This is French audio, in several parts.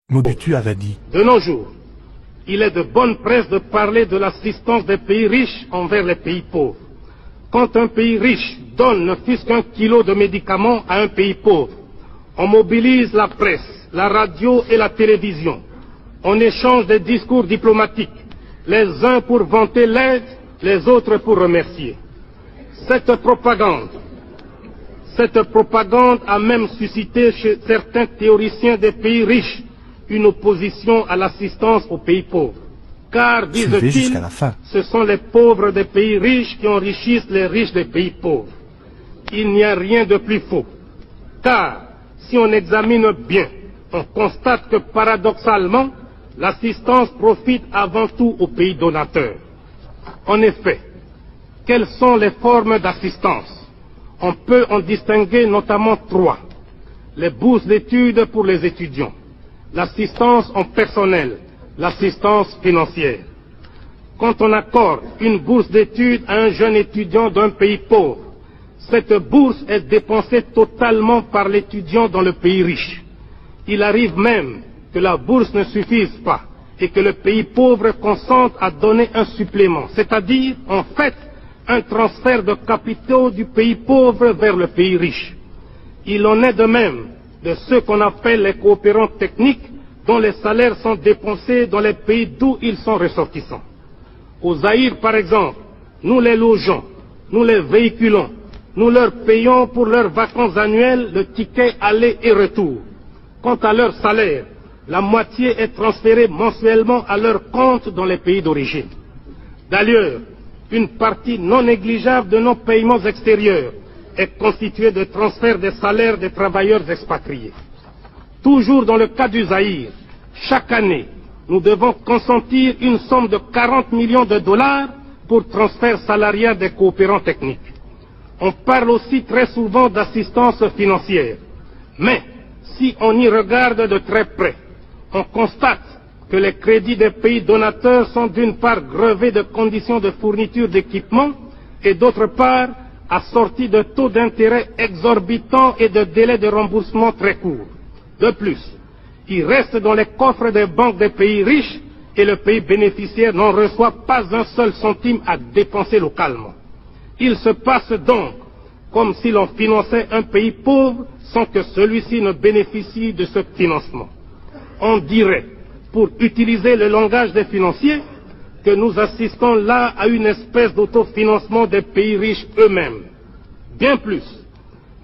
Mobutu avait dit. De nos jours, il est de bonne presse de parler de l'assistance des pays riches envers les pays pauvres. Quand un pays riche donne ne fût-ce qu'un kilo de médicaments à un pays pauvre, on mobilise la presse, la radio et la télévision. On échange des discours diplomatiques, les uns pour vanter l'aide, les autres pour remercier. Cette propagande a même suscité chez certains théoriciens des pays riches une opposition à l'assistance aux pays pauvres. Car, disent-ils, ce sont les pauvres des pays riches qui enrichissent les riches des pays pauvres. Il n'y a rien de plus faux. Car, si on examine bien, on constate que paradoxalement, l'assistance profite avant tout aux pays donateurs. En effet, quelles sont les formes d'assistance? On peut en distinguer notamment trois. Les bourses d'études pour les étudiants, l'assistance en personnel, l'assistance financière. Quand on accorde une bourse d'études à un jeune étudiant d'un pays pauvre, cette bourse est dépensée totalement par l'étudiant dans le pays riche. Il arrive même que la bourse ne suffise pas et que le pays pauvre consente à donner un supplément, c'est-à-dire, en fait, un transfert de capitaux du pays pauvre vers le pays riche. Il en est de même de ceux qu'on appelle les coopérants techniques, dont les salaires sont dépensés dans les pays d'où ils sont ressortissants. Au Zaïre, par exemple, nous les logeons, nous les véhiculons, nous leur payons pour leurs vacances annuelles le ticket aller et retour. Quant à leur salaire, la moitié est transférée mensuellement à leur compte dans les pays d'origine. D'ailleurs, une partie non négligeable de nos paiements extérieurs est constituée de transferts des salaires des travailleurs expatriés. Toujours dans le cas du Zaïre, chaque année, nous devons consentir une somme de 40 millions de dollars pour transfert salarial des coopérants techniques. On parle aussi très souvent d'assistance financière. Mais, si on y regarde de très près, on constate que les crédits des pays donateurs sont d'une part grevés de conditions de fourniture d'équipements et d'autre part assortis de taux d'intérêt exorbitants et de délais de remboursement très courts. De plus, il reste dans les coffres des banques des pays riches et le pays bénéficiaire n'en reçoit pas un seul centime à dépenser localement. Il se passe donc comme si l'on finançait un pays pauvre sans que celui-ci ne bénéficie de ce financement. On dirait, pour utiliser le langage des financiers, que nous assistons là à une espèce d'autofinancement des pays riches eux-mêmes. Bien plus,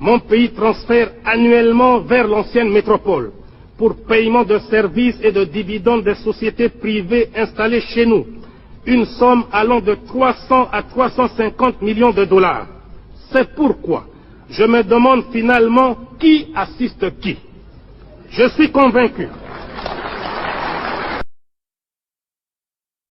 mon pays transfère annuellement vers l'ancienne métropole, pour paiement de services et de dividendes des sociétés privées installées chez nous, une somme allant de 300 à 350 millions de dollars. C'est pourquoi je me demande finalement qui assiste qui. Je suis convaincu